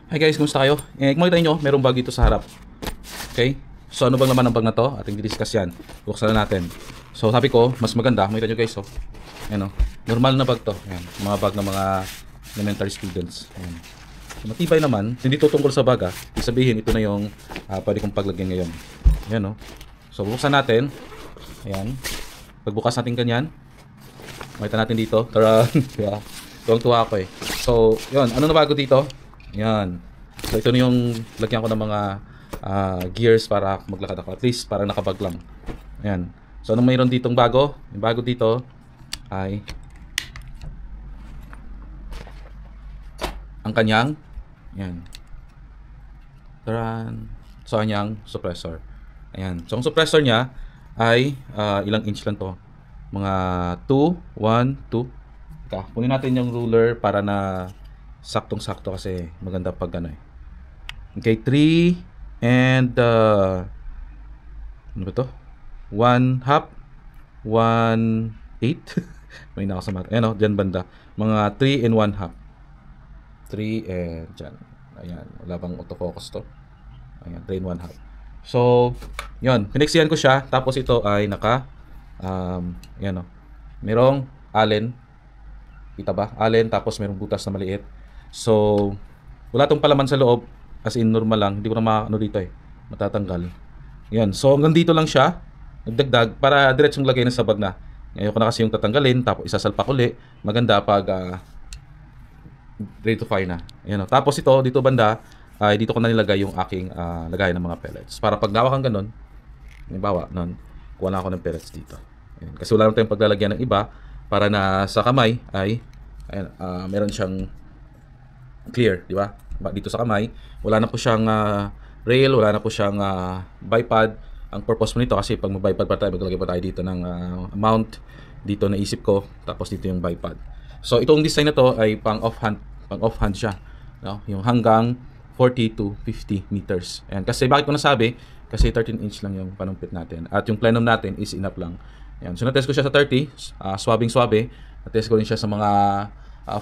Hi guys, kumusta kayo? Kung makita nyo, merong bag dito sa harap. Okay? So ano bang laman ng bag na to? Ating discuss yan. Buksan na natin. So sabi ko, mas maganda. Makita nyo guys, oh. Ayan, oh. Normal na bag to. Ayan. Mga bag ng mga elementary students. Ayan. So, matibay naman. Hindi to tungkol sa bag, ah. Ibig sabihin, ito na yung pwede kong paglagyan ngayon. Ayan, oh. So buksan natin. Ayan. Pagbukas natin ganyan, makita natin dito. Tara. Diba? Tuwang-tuwa ako eh. So, yun. Ano na bago dito? Yan. So ito na yung lagyan ko ng mga gears para maglakad ako. At least parang nakabag lang. Ayan. So anong mayroon ditong bago? Yung bago dito ay ang kanyang yan. Taran. So kanyang suppressor. Ayan. So ang suppressor niya ay ilang inch lang to? Mga 2, 1, 2. Kunin natin yung ruler para na saktong-sakto kasi maganda pag ano eh. Okay, 3 and ano ba to? 1 half 1/8. May na ako sa mat. Ayan o, dyan banda. Mga 3 and 1 half. 3 and dyan. Ayan, wala bang autofocus to? Ayan, 3 and 1 half. So, yun. Piniksihan ko siya. Tapos ito ay naka ayan o. Merong Allen. Kita ba? Allen. Tapos merong butas na maliit. So, wala tong palaman sa loob. As in, normal lang. Hindi ko na ano dito eh. Matatanggal. Yan. So, hanggang dito lang siya. Nagdagdag para diretsong lagay na sa bag na. Ngayon ko na kasi yung tatanggalin. Tapos isasalpak uli. Maganda pag ready to fire na. Yan, oh. Tapos ito, dito banda, ay dito ko na nilagay yung aking lagayan ng mga pellets. Para pag nawakan ganun, halimbawa, nun, kuha na ako ng pellets dito. Yan. Kasi wala naman tayong paglalagyan ng iba. Para na sa kamay ay ayan, meron siyang clear, di ba? Dito sa kamay, wala na po siyang rail, wala na po siyang bipod. Ang purpose mo nito kasi pag mag-bipod pa tayo, maglagay pa tayo dito ng mount. Dito naisip ko, tapos dito yung bipod. So itong design na to ay pang off hand siya, no? Yung hanggang 40 to 50 meters. Ayan, kasi bakit ko nasabi? Kasi 13 inch lang yung panumpit natin. At yung plenum natin is enough lang. Ayan, so na-test ko siya sa 30, swabing-swabe. Na-test ko rin siya sa mga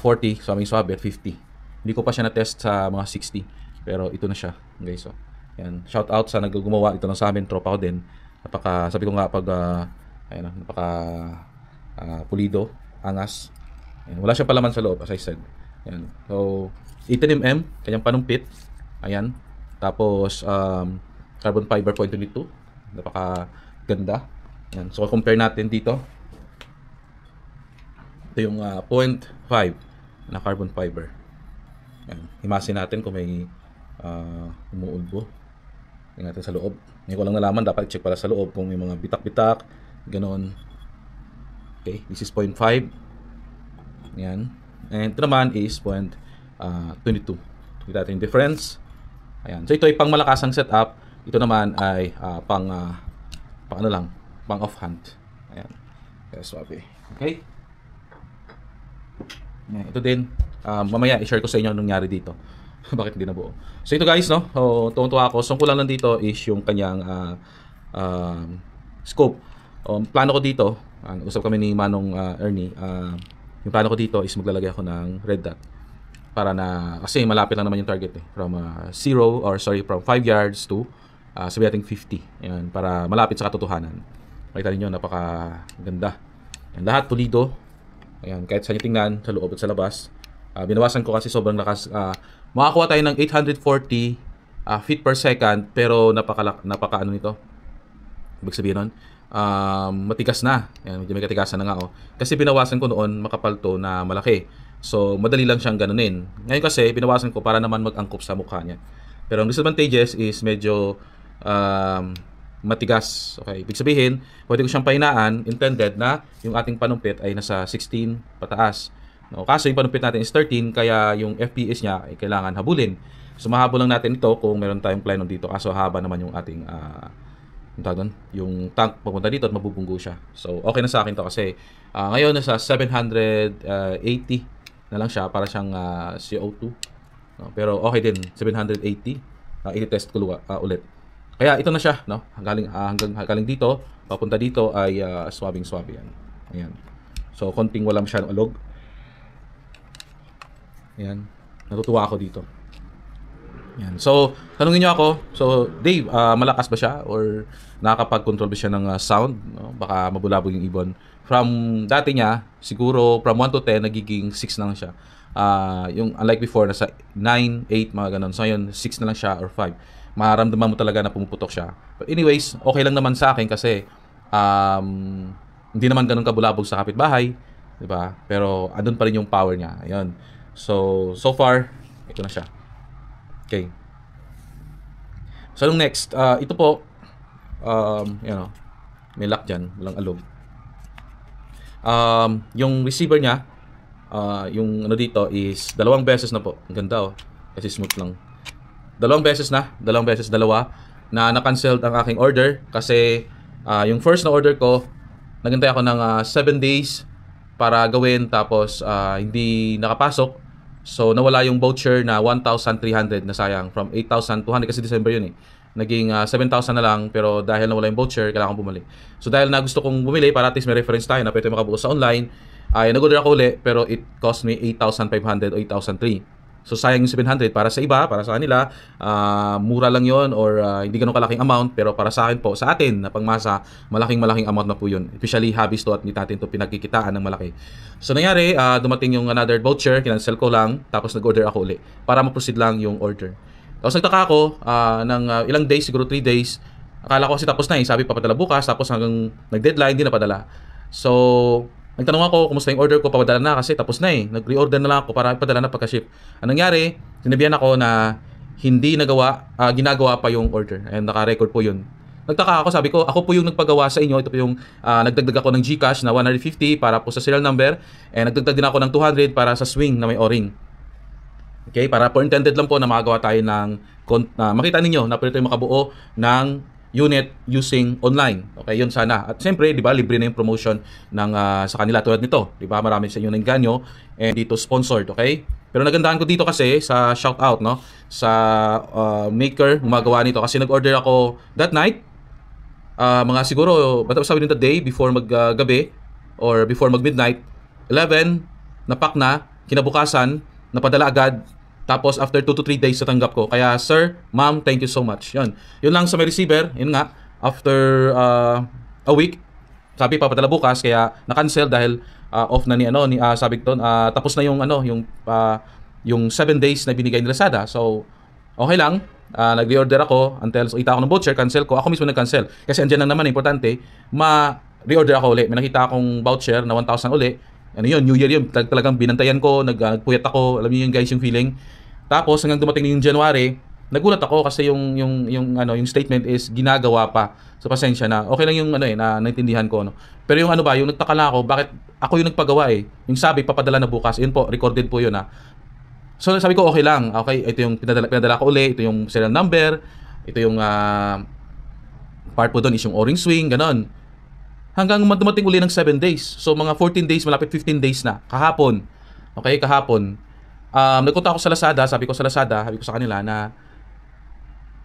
40, swabing-swabe at 50. Hindi ko pa siya na-test sa mga 60. Pero ito na siya, guys. So, yan. Shout out sa naggumawa ito ng sa amin, tropa ko din. Sabi ko nga pag ayan, napaka pulido, angas. Ayan. Wala siyang palaman sa loob, as I said. Ayan. So, 18mm, kanyang panumpit. Ayan. Tapos carbon fiber 0.22. Napaka ganda. Ayan. So, compare natin dito. Ito yung 0.5 na carbon fiber. Yan. Himasin natin kung may umuulbo. Tingnan natin sa loob. Ngayon ko lang nalaman, dapat i-check pala sa loob kung may mga bitak-bitak, ganon. Okay, this is 0.5. Yan. And ito naman is 0.22. Kita natin yung difference. Ayan. So ito ay pang malakasang setup. Ito naman ay pang ano lang, pang off-hand. Ayan. Kaya swabe. Okay? Ayan. Ito din. Mamaya i-share ko sa inyo anong nangyari dito. Bakit hindi nabuo. So ito guys, no? Tuwang-tuwa ako. So kulang lang dito is yung kanyang scope. Plano ko dito, usap kami ni Manong Ernie, yung plano ko dito is maglalagay ako ng red dot. Para na, kasi malapit lang naman yung target eh. From 5 yards to sabi natin 50. Ayan, para malapit sa katotohanan. Makita niyo napaka-ganda. Ayan, lahat pulido. Ayan, kahit saan nyo tingnan, sa loob at sa labas. Binawasan ko kasi sobrang lakas. Makakuha tayo ng 840 feet per second, pero napaka ano nito. Ibig sabihin nun, matigas na. Yan, medyo may katigasan na nga. Oh. Kasi binawasan ko noon, makapal to na malaki. So, madali lang siyang ganunin. Ngayon kasi, binawasan ko para naman mag-angkop sa mukha niya. Pero ang disadvantages is medyo matigas. Okay, ibig sabihin, pwede ko siyang pahinaan, intended na yung ating panumpit ay nasa 16 pataas. No, kaso yung panumpit natin is 13, kaya yung FPS niya ay kailangan habulin. So mahabol lang natin ito kung meron tayong plenum dito. Kaso haba naman yung ating yung tank papunta dito at mabubunggo siya. So okay na sa akin to kasi ngayon nasa 780 na lang siya para siyang CO2. No, pero okay din, 780. I-test ko ulit. Kaya ito na siya, no? Galing dito, papunta dito ay swabing-swabe yan. Ayan. So konting wala masyadong alog. Ayan. Natutuwa ako dito. Yan. So, tanungin niyo ako, so Dave, malakas ba siya or nakakapag-control ba siya ng sound? No? Baka mabulabog yung ibon. From dati niya, siguro from 1 to 10, nagiging 6 na lang siya. Yung unlike before, nasa 9, 8, mga ganun. So, yun, 6 na lang siya or 5. Maramdaman mo talaga na pumuputok siya. But anyways, okay lang naman sa akin kasi hindi naman ganun kabulabog sa kapitbahay. Diba? Pero andun pa rin yung power niya. Ayun. So far, ito na siya. Okay. So, nung next, ito po, may lock dyan, walang alog. Yung receiver niya, yung ano dito is 2 beses na po. Ang ganda kasi smooth lang. 2 beses na, 2 beses, 2 na na-cancel ang aking order kasi yung first na order ko, naghintay ako ng 7 days para gawin tapos hindi nakapasok. So, nawala yung voucher na 1,300 na sayang from 8,200 kasi December yun eh. Naging 7,000 na lang pero dahil nawala yung voucher, kailangan kong bumili. So, dahil na gusto kong bumili para at least may reference tayo na pwede makabuo sa online, ay nag-order ako ulit pero it cost me 8,500 o 8,300. So, sayang yung 700 para sa iba, para sa kanila, mura lang yon or hindi ganun kalaking amount. Pero para sa akin po, sa atin na pangmasa, malaking amount na po yun. Especially hobbies to at hindi natin to pinagkikitaan ng malaki. So, nangyari, dumating yung another voucher, kinancel ko lang, tapos nag-order ako ulit para ma-proceed lang yung order. Tapos nagtaka ako ng ilang days, siguro 3 days. Akala ko kasi tapos na eh. Sabi papadala bukas, tapos hanggang nag-deadline, hindi na padala. So, nagtanong ako, kumusta yung order ko, papadala na kasi tapos na eh. Nag-reorder na lang ako para ipadala na pagka-ship. Anong nangyari? Sinabihan ako na hindi ginagawa pa yung order. And naka-record po yun. Nagtaka ako, sabi ko, ako po yung nagpagawa sa inyo. Ito po yung nagdagdag ako ng GCash na 150 para po sa serial number. And nagdagdag din ako ng 200 para sa swing na may o-ring. Okay? Para po intended lang po na makagawa tayo ng makita ninyo na pwede tayo makabuo ng unit using online. Okay, yun sana. At siyempre, di ba, libre na yung promotion ng sa kanila tulad nito. Di ba, marami sa inyo ng ganyo and dito sponsored, okay? Pero nagandahan ko dito kasi sa shout out, no? Sa maker gumagawa nito kasi nag-order ako that night. Mga siguro, sabi nito day before maggabi or before mag-midnight, 11 napak na, kinabukasan napadala agad. Tapos after 2 to 3 days natanggap ko. Kaya sir, ma'am, thank you so much. Yun. Yun lang sa may receiver. Yun nga. After a week, sabi papadala bukas kaya na-cancel dahil off na sabi ko tapos na yung 7 days na binigay ni Lazada. So okay lang. Nag-reorder ako until ita ako ng voucher, cancel ko. Ako mismo nag-cancel. Kasi andyan lang naman importante, ma-reorder ako ulit. May nakita akong voucher na 1,000 ulit. Ano yun, New Year yun, talagang binantayan ko, nagpuyat ako, alam niyo yun guys, yung feeling. Tapos hanggang dumating yung January, nagulat ako kasi yung statement is ginagawa pa. So pasensya na. Okay lang yung na naintindihan ko Pero yung yung nagtaka lang ako, bakit ako yung nagpagawa eh. Yung sabi papadala na bukas. Yun po, recorded po yun So sabi ko okay lang. Okay, ito yung pinadala ko uli, ito yung serial number, ito yung part po doon is yung o-ring swing, ganon. Hanggang dumating uli ng 7 days. So mga 14 days, malapit 15 days na. Kahapon. Okay, kahapon. Nagpunta ako sa Lazada, sabi ko sa kanila na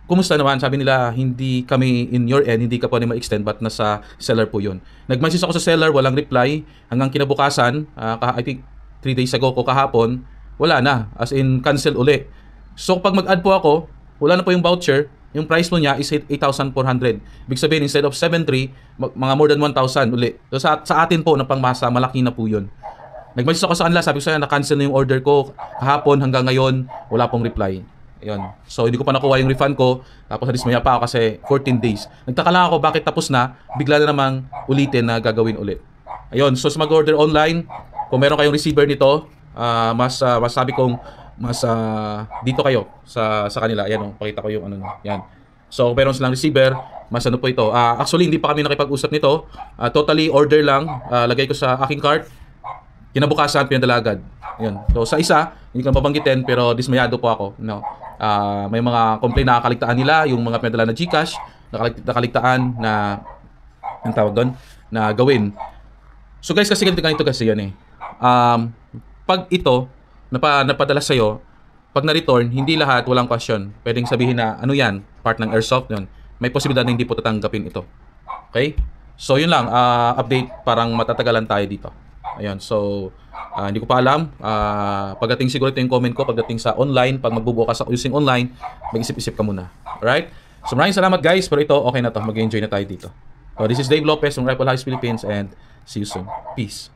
kumusta naman? Sabi nila, hindi kami in your end, hindi ka pwede ma-extend but nasa seller po yun. Nag-message ako sa seller, walang reply. Hanggang kinabukasan, I think 3 days ago ko kahapon, wala na. As in, cancel uli. So pag mag-add po ako, wala na po yung voucher. Yung price po niya is 8,400. Ibig sabihin, instead of 7,300, mga more than 1,000 uli. So sa atin po na pangmasa, malaki na po yun. Nag-message ako sa kanila, sabi ko sa'yo, na-cancel na yung order ko kahapon hanggang ngayon, wala pong reply. Ayun. So hindi ko pa nakuha yung refund ko, tapos nadismaya pa ako kasi 14 days. Nagtaka lang ako bakit tapos na, bigla na namang ulitin na gagawin ulit. Ayun, so sa mag-order online, kung meron kayong receiver nito, mas sabi kong mas dito kayo sa kanila. Ayan pakita ko yung yan. So meron silang receiver, mas po ito. Actually hindi pa kami nakipag-usap nito. Totally order lang, lagay ko sa aking cart. Kinabukasan pinadala agad. Ayun. So sa isa, hindi ko mabanggitin pero dismayado po ako, may mga complaint na nakaligtaan nila, yung mga pinadala na GCash, nakaligtaan na ang tawag doon na gawin. So guys, kasi ganito kasi yan eh. Pag ito napadala sa'yo, pag na-return, hindi lahat, walang question. Pwedeng sabihin na, ano yan, part ng airsoft yun. May posibilidad na hindi po tatanggapin ito. Okay? So, yun lang, update, parang matatagalan tayo dito. Ayan, so hindi ko pa alam. Pagdating siguro ito yung comment ko, pagdating sa online, pag magbubukas sa using online, mag-isip-isip ka muna. Alright? So maraming salamat guys, pero ito okay na to. Mag-enjoy na tayo dito. So this is Dave Lopez from Rifle House Philippines and see you soon. Peace.